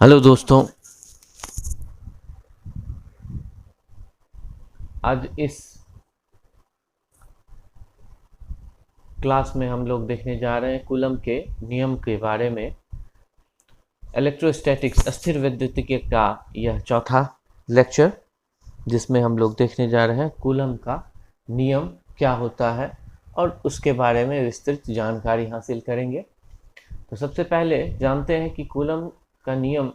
Hello दोस्तों, आज इस क्लास में हम लोग देखने जा रहे हैं कूलम के नियम के बारे में। इलेक्ट्रोस्टैटिक्स अस्थिर विद्युतिकी का यह चौथा लेक्चर, जिसमें हम लोग देखने जा रहे हैं कूलम का नियम क्या होता है और उसके बारे में विस्तृत जानकारी हासिल करेंगे। तो सबसे पहले जानते हैं कि कूलम का नियम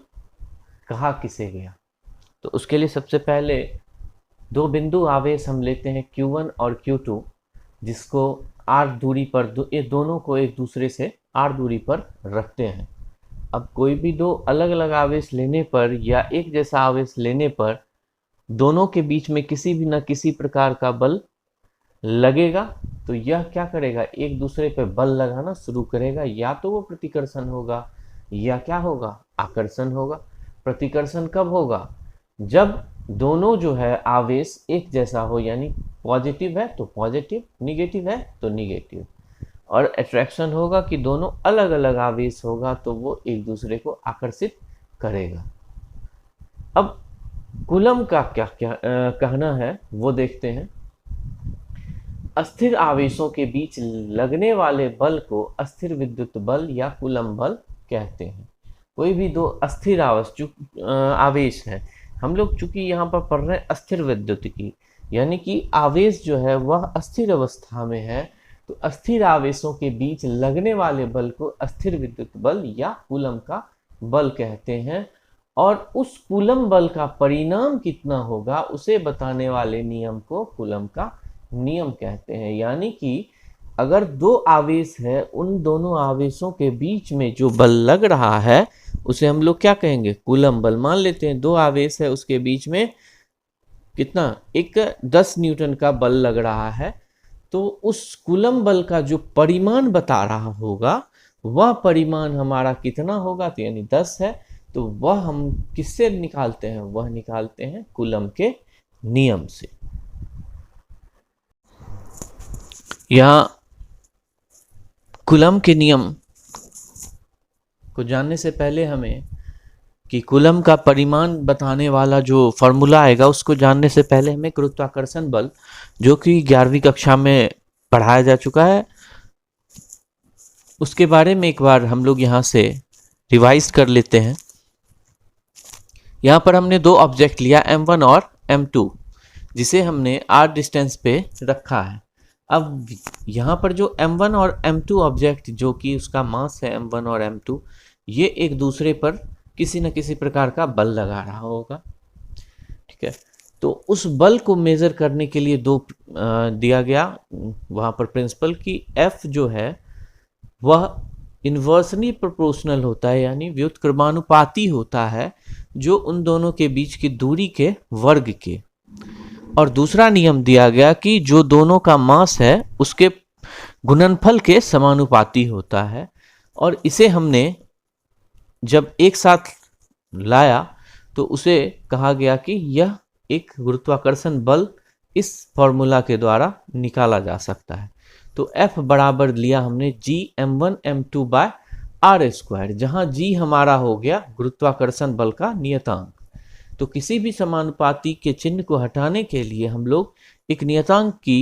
कहा किसे गया। तो उसके लिए सबसे पहले दो बिंदु आवेश हम लेते हैं Q1 और Q2, जिसको r दूरी पर ये दोनों को एक दूसरे से r दूरी पर रखते हैं। अब कोई भी दो अलग अलग आवेश लेने पर या एक जैसा आवेश लेने पर दोनों के बीच में किसी भी न किसी प्रकार का बल लगेगा, तो यह क्या करेगा, एक दूसरे पर बल लगाना शुरू करेगा। या तो वो प्रतिकर्षण होगा या क्या होगा, आकर्षण होगा। प्रतिकर्षण कब होगा, जब दोनों जो है आवेश एक जैसा हो, यानी पॉजिटिव है तो पॉजिटिव, निगेटिव है तो निगेटिव। और अट्रैक्शन होगा कि दोनों अलग अलग आवेश होगा तो वो एक दूसरे को आकर्षित करेगा। अब कूलम का क्या क्या कहना है वो देखते हैं। अस्थिर आवेशों के बीच लगने वाले बल को अस्थिर विद्युत बल या कूलम बल कहते हैं। कोई भी दो अस्थिर आवेश है, हम लोग चूंकि यहाँ पर पढ़ रहे हैं अस्थिर विद्युतिकी, यानी कि आवेश जो है वह अस्थिर अवस्था में है, तो अस्थिर आवेशों के बीच लगने वाले बल को अस्थिर विद्युत बल या कूलम का बल कहते हैं। और उस कूलम बल का परिणाम कितना होगा उसे बताने वाले नियम को कूलम का नियम कहते हैं। यानी कि अगर दो आवेश है, उन दोनों आवेशों के बीच में जो बल लग रहा है उसे हम लोग क्या कहेंगे, कूलम बल। मान लेते हैं दो आवेश है, उसके बीच में कितना, एक 10 न्यूटन का बल लग रहा है, तो उस कूलम बल का जो परिमाण बता रहा होगा वह परिमाण हमारा कितना होगा, तो यानी 10 है, तो वह हम किससे निकालते हैं, वह निकालते हैं कूलम के नियम से। यहाँ कूलम के नियम को जानने से पहले हमें कि कूलम का परिमाण बताने वाला जो फॉर्मूला आएगा उसको जानने से पहले हमें गुरुत्वाकर्षण बल, जो कि 11वीं कक्षा में पढ़ाया जा चुका है, उसके बारे में एक बार हम लोग यहाँ से रिवाइज कर लेते हैं। यहाँ पर हमने दो ऑब्जेक्ट लिया M1 और M2, जिसे हमने r डिस्टेंस पे रखा है। अब यहाँ पर जो M1 और M2 ऑब्जेक्ट, जो कि उसका मास है M1 और M2, ये एक दूसरे पर किसी न किसी प्रकार का बल लगा रहा होगा, ठीक है। तो उस बल को मेजर करने के लिए दो दिया गया वहाँ पर प्रिंसिपल की F जो है वह इन्वर्सली प्रोपोर्शनल होता है, यानी व्युत्क्रमानुपाती होता है, जो उन दोनों के बीच की दूरी के वर्ग के। और दूसरा नियम दिया गया कि जो दोनों का मास है उसके गुणनफल के समानुपाती होता है। और इसे हमने जब एक साथ लाया तो उसे कहा गया कि यह एक गुरुत्वाकर्षण बल इस फॉर्मूला के द्वारा निकाला जा सकता है। तो F बराबर लिया हमने G_m1 m2 by r square, जहां G हमारा हो गया गुरुत्वाकर्षण बल का नियतांक। तो किसी भी समानुपाती के चिन्ह को हटाने के लिए हम लोग एक नियतांक की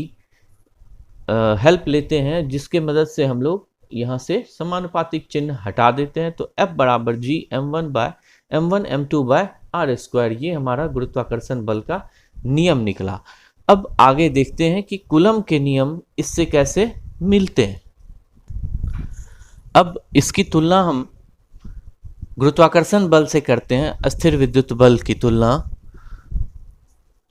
हेल्प लेते हैं, जिसके मदद से हम लोग यहाँ से समानुपातिक चिन्ह हटा देते हैं। तो F बराबर G_m1 m2 by r square, ये हमारा गुरुत्वाकर्षण बल का नियम निकला। अब आगे देखते हैं कि कूलम के नियम इससे कैसे मिलते हैं। अब इसकी तुलना हम गुरुत्वाकर्षण बल से करते हैं, अस्थिर विद्युत बल की तुलना।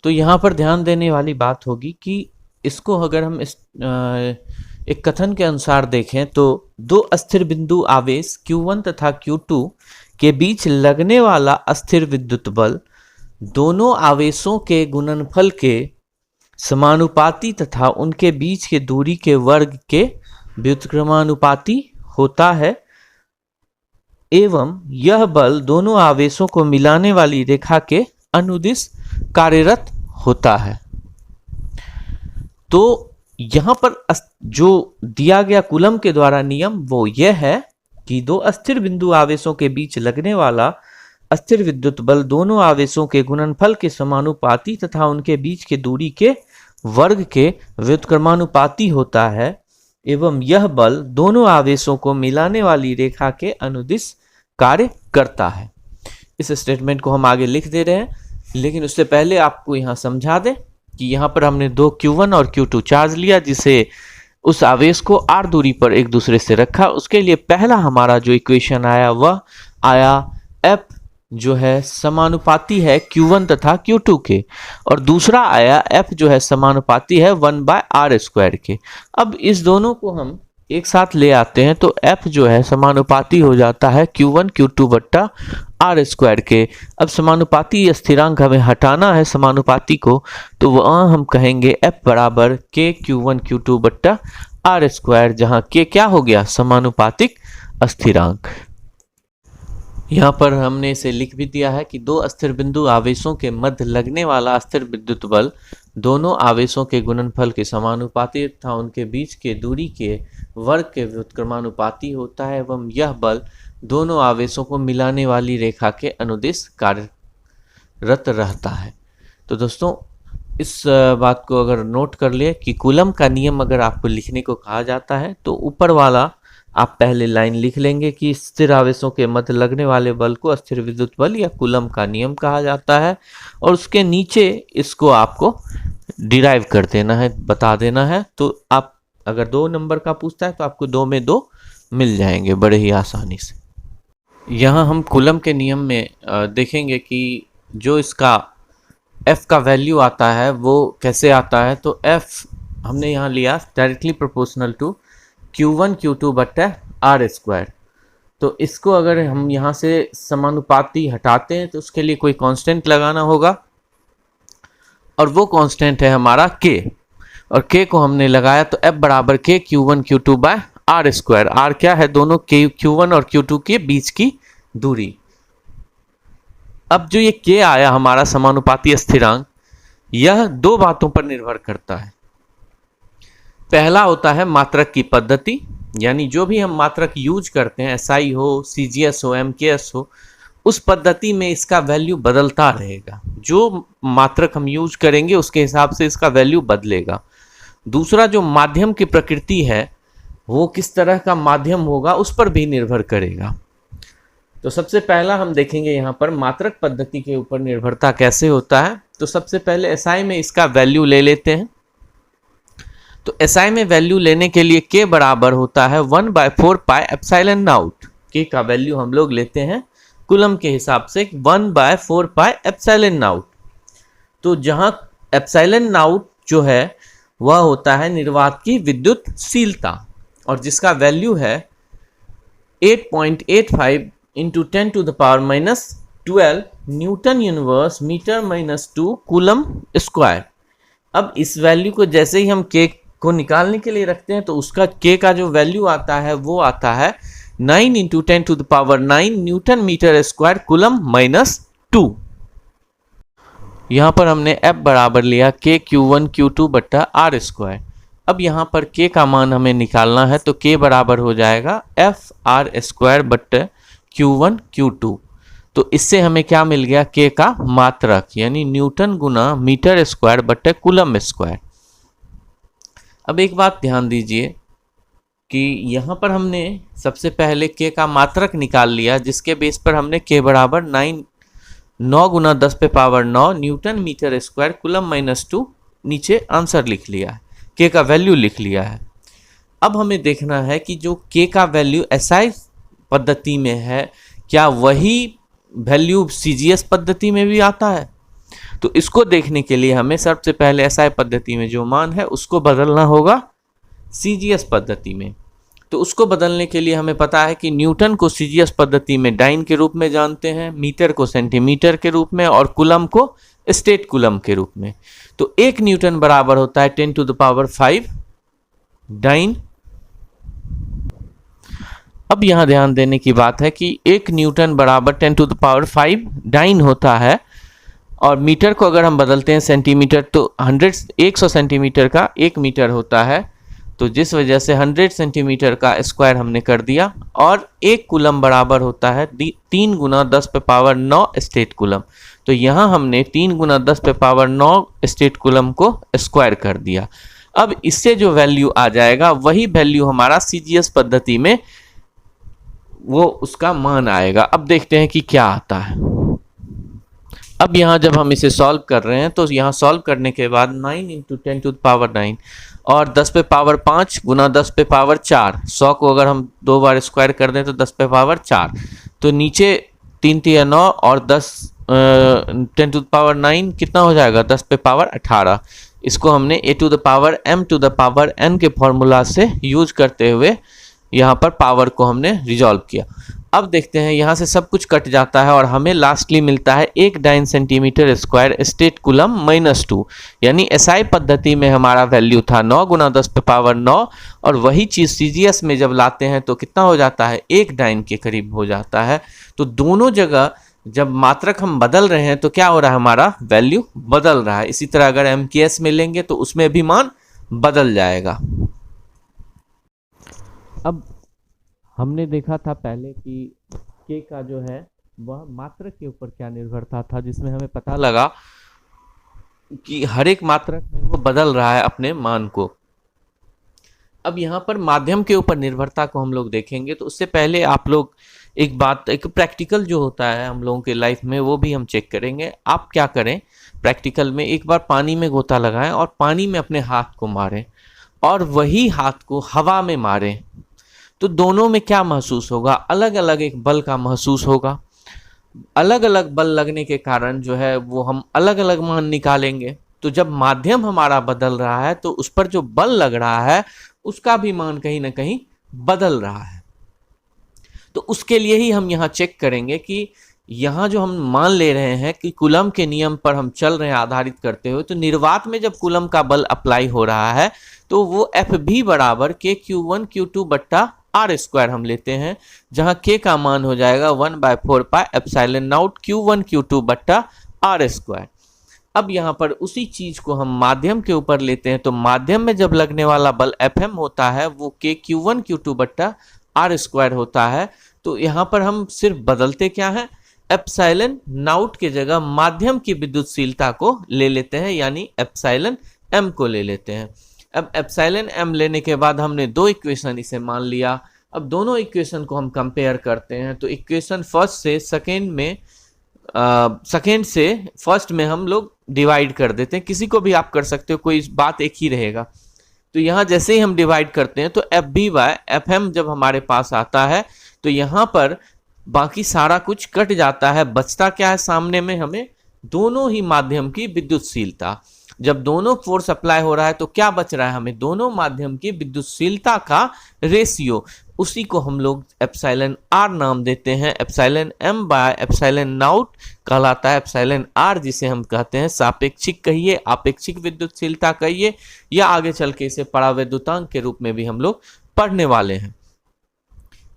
तो यहाँ पर ध्यान देने वाली बात होगी कि इसको अगर हम एक कथन के अनुसार देखें तो दो अस्थिर बिंदु आवेश Q1 तथा Q2 के बीच लगने वाला अस्थिर विद्युत बल दोनों आवेशों के गुणनफल के समानुपाती तथा उनके बीच के दूरी के वर्ग के व्युत्क्रमानुपाती होता है, एवं यह बल दोनों आवेशों को मिलाने वाली रेखा के अनुदिश कार्यरत होता है। तो यहाँ पर जो दिया गया कूलम के द्वारा नियम वो यह है कि दो अस्थिर बिंदु आवेशों के बीच लगने वाला अस्थिर विद्युत बल दोनों आवेशों के गुणनफल के समानुपाती तथा उनके बीच के दूरी के वर्ग के व्युत्क्रमानुपाती होता है एवं यह बल दोनों आवेशों को मिलाने वाली रेखा के अनुदिश कार्य करता है। इस स्टेटमेंट को हम आगे लिख दे रहे हैं, लेकिन उससे पहले आपको यहाँ समझा दें कि यहाँ पर हमने दो Q1 और Q2 चार्ज लिया, जिसे उस आवेश को r दूरी पर एक दूसरे से रखा। उसके लिए पहला हमारा जो इक्वेशन आया वह आया F जो है समानुपाती है Q1 तथा Q2 के, और दूसरा आया F जो है समानुपाती है 1/r² के। अब इस दोनों को हम एक साथ ले आते हैं तो F जो है समानुपाती हो जाता है Q1 Q2 बट्टा r² के। अब समानुपाती स्थिरांक हमें हटाना है समानुपाती को, तो वहाँ हम कहेंगे F बराबर K Q1 Q2 बट्टा r², जहाँ K क्या हो गया, समानुपातिक स्थिरांक। यहाँ पर हमने इसे लिख भी दिया है कि दो अस्थिर बिंदु आवेशों के मध्य लगने वाला अस्थिर विद्युत बल दोनों आवेशों के गुणनफल के समानुपाती तथा उनके बीच के दूरी के वर्ग के व्युत्क्रमानुपाती होता है एवं यह बल दोनों आवेशों को मिलाने वाली रेखा के अनुदिश कार्यरत रहता है। तो दोस्तों, इस बात को अगर नोट कर लिए कि कूलम का नियम अगर आपको लिखने को कहा जाता है तो ऊपर वाला आप पहले लाइन लिख लेंगे कि स्थिर आवेशों के मध्य लगने वाले बल को अस्थिर विद्युत बल या कूलम का नियम कहा जाता है, और उसके नीचे इसको आपको डिराइव कर देना है, बता देना है। तो आप अगर 2 नंबर का पूछता है तो आपको 2 में 2 मिल जाएंगे बड़े ही आसानी से। यहाँ हम कूलम के नियम में देखेंगे कि जो इसका F का वैल्यू आता है वो कैसे आता है। तो F हमने यहाँ लिया directly proportional to Q1 Q2 बट्टा r²। तो इसको अगर हम यहाँ से समानुपाती हटाते हैं तो उसके लिए कोई कांस्टेंट लगाना होगा, और वो कांस्टेंट है हमारा K, और K को हमने लगाया तो F बराबर K Q1 Q2 bye r²। R क्या है, दोनों Q1 और Q2 के बीच की दूरी। अब जो ये K आया हमारा समानुपाती स्थिरांक, यह 2 बातों पर निर्भर करता है। पहला होता है मात्रक की पद्धति, यानी जो भी हम मात्रक यूज करते हैं, SI हो, CGS हो, MKS हो, उस पद्धति में इसका वैल्यू बदलता रहेगा। जो मात्रक हम यूज करेंगे उसके हिसाब से इसका वैल्यू बदलेगा। दूसरा, जो माध्यम की प्रकृति है वो किस तरह का माध्यम होगा उस पर भी निर्भर करेगा। तो सबसे पहला हम देखेंगे यहाँ पर मात्रक पद्धति के ऊपर निर्भरता कैसे होता है। तो सबसे पहले SI में इसका वैल्यू ले लेते हैं। तो SI में वैल्यू लेने के लिए K बराबर होता है 1/4 पाई एप्सिलॉन नॉट। K का वैल्यू हम लोग लेते हैं कूलम के हिसाब से 1/4 पाई एप्सिलॉन नॉट। तो जहां एप्सिलॉन नॉट जो है वह होता है निर्वात की विद्युतशीलता, और जिसका वैल्यू है 8.85 इंटू 10⁻⁻12 न्यूटन यूनिवर्स मीटर-2 कूलम स्क्वायर। अब इस वैल्यू को जैसे ही हम K को निकालने के लिए रखते हैं तो उसका K का जो वैल्यू आता है वो आता है 9 into 10⁹ newton metre square coulomb -2। यहाँ पर हमने F बराबर लिया K Q1 Q2 बट्टा r²। अब यहाँ पर K का मान हमें निकालना है तो K बराबर हो जाएगा F r² बट्टा Q1 Q2। तो इससे हमें क्या मिल गया, K का मात्रक, यानी न्यूटन गुना मीटर स्क्वायर बट्टे कूलम स्क्वायर। अब एक बात ध्यान दीजिए कि यहाँ पर हमने सबसे पहले K का मात्रक निकाल लिया, जिसके बेस पर हमने K बराबर 9 गुना 10⁻⁹ न्यूटन मीटर स्क्वायर कूलम -2 नीचे आंसर लिख लिया है, K का वैल्यू लिख लिया है। अब हमें देखना है कि जो K का वैल्यू SI पद्धति में है क्या वही वैल्यू CGS पद्धति में भी आता है। तो इसको देखने के लिए हमें सबसे पहले SI पद्धति में जो मान है उसको बदलना होगा CGS पद्धति में। तो उसको बदलने के लिए हमें पता है कि न्यूटन को CGS पद्धति में डाइन के रूप में जानते हैं, मीटर को सेंटीमीटर के रूप में, और कूलम को स्टेट कूलम के रूप में। तो 1 न्यूटन बराबर होता है 10⁵ डाइन। अब यहाँ ध्यान देने की बात है कि 1 न्यूटन बराबर 10⁵ डाइन होता है, और मीटर को अगर हम बदलते हैं सेंटीमीटर तो 100 सेंटीमीटर का 1 मीटर होता है। तो जिस वजह से 100 सेंटीमीटर का स्क्वायर हमने कर दिया, और 1 कूलम बराबर होता है 3 गुना 10 पे पावर 9 स्टेट कूलम। तो यहाँ हमने 3 गुना 10 पे पावर 9 स्टेट कूलम को स्क्वायर कर दिया। अब इससे जो वैल्यू आ जाएगा वही वैल्यू हमारा सीजीएस पद्धति में वो उसका मान आएगा। अब देखते हैं कि क्या आता है। अब यहाँ जब हम इसे सॉल्व कर रहे हैं तो यहाँ सॉल्व करने के बाद 9 इंटू 10 टू द पावर 9 और 10 पे पावर 5 गुना 10 पे पावर 4, 100 को अगर हम 2 बार स्क्वायर कर दें तो 10 पे पावर 4, तो नीचे 3 तिया 9 और 10 10 टू द पावर 9 कितना हो जाएगा 10 पे पावर 18। इसको हमने a to the power m to the power n के फॉर्मूला से यूज करते हुए यहाँ पर पावर को हमने रिजॉल्व किया। अब देखते हैं यहाँ से सब कुछ कट जाता है और हमें लास्टली मिलता है 1 dyne centimetre square state coulomb -2, यानी एसआई पद्धति में हमारा वैल्यू था 9 गुना 10 पे पावर 9, और वही चीज़ सीजीएस में जब लाते हैं तो कितना हो जाता है 1 डाइन के करीब हो जाता है। तो दोनों जगह जब मात्रक हम बदल रहे हैं तो क्या हो रहा है, हमारा वैल्यू बदल रहा है। इसी तरह अगर एमकेएस में लेंगे तो उसमें भी मान बदल जाएगा। अब हमने देखा था पहले कि के का जो है वह मात्रक के ऊपर क्या निर्भरता था, जिसमें हमें पता लगा कि हर एक मात्रक में वो बदल रहा है अपने मान को। अब यहाँ पर माध्यम के ऊपर निर्भरता को हम लोग देखेंगे, तो उससे पहले आप लोग एक प्रैक्टिकल जो होता है हम लोगों के लाइफ में वो भी हम चेक करेंगे। आप क्या करें, प्रैक्टिकल में एक बार पानी में गोता लगाएं और पानी में अपने हाथ को मारें और वही हाथ को हवा में मारें, तो दोनों में क्या महसूस होगा, अलग अलग एक बल का महसूस होगा। अलग अलग बल लगने के कारण जो है वो हम अलग अलग मान निकालेंगे। तो जब माध्यम हमारा बदल रहा है तो उस पर जो बल लग रहा है उसका भी मान कहीं ना कहीं बदल रहा है। तो उसके लिए ही हम यहाँ चेक करेंगे कि यहाँ जो हम मान ले रहे हैं कि कूलम के नियम पर हम चल रहे हैं आधारित करते हुए, तो निर्वात में जब कूलम का बल अप्लाई हो रहा है तो वो एफ भी बराबर के Q1 Q2 बट्टा आर स्क्वायर हम लेते हैं, जहाँ के का मान हो जाएगा 1/4 pi epsilon not Q1 Q2 बट्टा आर स्क्वायर। अब यहाँ पर उसी चीज को हम माध्यम के ऊपर लेते हैं, तो माध्यम में जब लगने वाला बल Fm होता है वो के Q1 Q2 बट्टा आर स्क्वायर होता है। तो यहाँ पर हम सिर्फ बदलते क्या है, एप्सिलॉन नॉट के जगह माध्यम की विद्युतशीलता को ले लेते हैं, यानी एप्सिलॉन m को ले लेते हैं। अब एप्सिलॉन m लेने के बाद हमने दो इक्वेशन इसे मान लिया। अब दोनों इक्वेशन को हम कंपेयर करते हैं, तो इक्वेशन फर्स्ट से सेकेंड से फर्स्ट में हम लोग डिवाइड कर देते हैं। किसी को भी आप कर सकते हो, कोई बात एक ही रहेगा। तो यहाँ जैसे ही हम डिवाइड करते हैं तो F B by F M जब हमारे पास आता है तो यहाँ पर बाकी सारा कुछ कट जाता है। बचता क्या है, सामने में हमें दोनों ही माध्यम की विद्युतशीलता। जब दोनों फोर्स अप्लाई हो रहा है तो क्या बच रहा है, हमें दोनों माध्यम की विद्युतशीलता का रेशियो, उसी को हम लोग एप्सिलॉन आर नाम देते हैं। Epsilon m by epsilon not कहलाता है एप्सिलॉन आर, जिसे हम कहते हैं सापेक्षिक कहिए, आपेक्षिक विद्युतशीलता कहिए, या आगे चल के इसे परावैद्युतांक के रूप में भी हम लोग पढ़ने वाले हैं।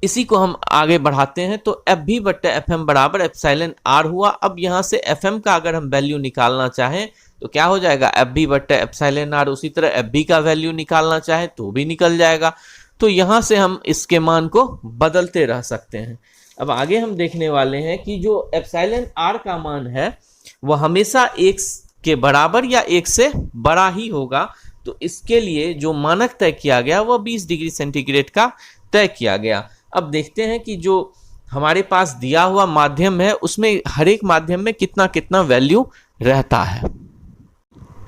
इसी को हम आगे बढ़ाते हैं, तो एफ भी बट्टा एफ एम बराबर एप्सिलॉन आर हुआ। अब यहाँ से एफ एम का अगर हम वैल्यू निकालना चाहें तो क्या हो जाएगा, एफ बी बट्टा एप्सिलॉन आर। उसी तरह एफ बी का वैल्यू निकालना चाहें तो भी निकल जाएगा। तो यहाँ से हम इसके मान को बदलते रह सकते हैं। अब आगे हम देखने वाले हैं कि जो एप्सिलॉन आर का मान है वह हमेशा 1 के बराबर या 1 से बड़ा ही होगा। तो इसके लिए जो मानक तय किया गया वह 20 डिग्री सेंटीग्रेड का तय किया गया। अब देखते हैं कि जो हमारे पास दिया हुआ माध्यम है उसमें हर एक माध्यम में कितना कितना वैल्यू रहता है।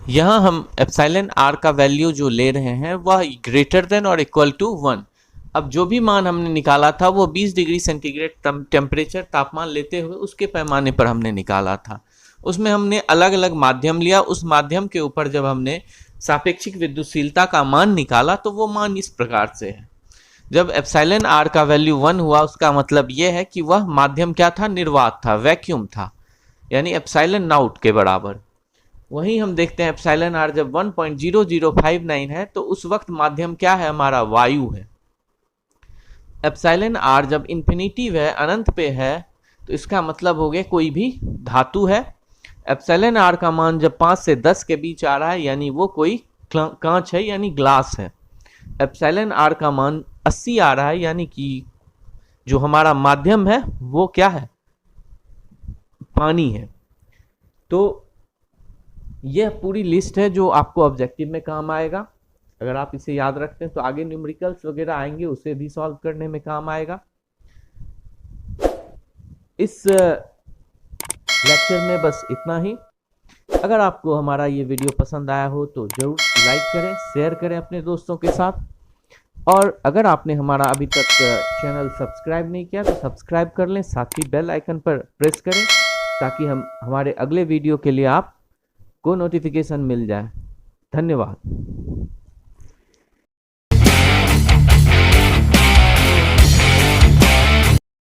यहाँ हम एप्सिलॉन आर का वैल्यू जो ले रहे हैं वह ग्रेटर देन और इक्वल टू 1। अब जो भी मान हमने निकाला था वो 20 डिग्री सेंटीग्रेड टेम्परेचर तापमान लेते हुए उसके पैमाने पर हमने निकाला था। उसमें हमने अलग अलग माध्यम लिया। उस माध्यम के ऊपर जब हमने सापेक्षिक विद्युतशीलता का मान निकाला तो वो मान इस प्रकार से है। जब एप्सिलॉन आर का वैल्यू 1 हुआ उसका मतलब ये है कि वह माध्यम क्या था, निर्वात था, वैक्यूम था, यानी एप्सिलॉन नॉट के बराबर। वहीं हम देखते हैं एप्सिलॉन आर जब 1.0059 है तो उस वक्त माध्यम क्या है, हमारा वायु है। एप्सिलॉन आर जब इन्फिनिटिव है, अनंत पे है, तो इसका मतलब हो गया कोई भी धातु है। एप्सिलॉन आर का मान जब 5 से 10 के बीच आ रहा है यानी वो कोई कांच है, यानी ग्लास है। एप्सिलॉन आर का मान 80 आ रहा है, यानी कि जो हमारा माध्यम है वो क्या है, पानी है। तो यह पूरी लिस्ट है जो आपको ऑब्जेक्टिव में काम आएगा। अगर आप इसे याद रखते हैं तो आगे न्यूमेरिकल्स वगैरह आएंगे, उसे भी सॉल्व करने में काम आएगा। इस लेक्चर में बस इतना ही। अगर आपको हमारा ये वीडियो पसंद आया हो तो जरूर लाइक करें, शेयर करें अपने दोस्तों के साथ, और अगर आपने हमारा अभी तक चैनल सब्सक्राइब नहीं किया तो सब्सक्राइब कर लें, साथ ही बेल आइकन पर प्रेस करें ताकि हमारे अगले वीडियो के लिए आपको नोटिफिकेशन मिल जाए। धन्यवाद।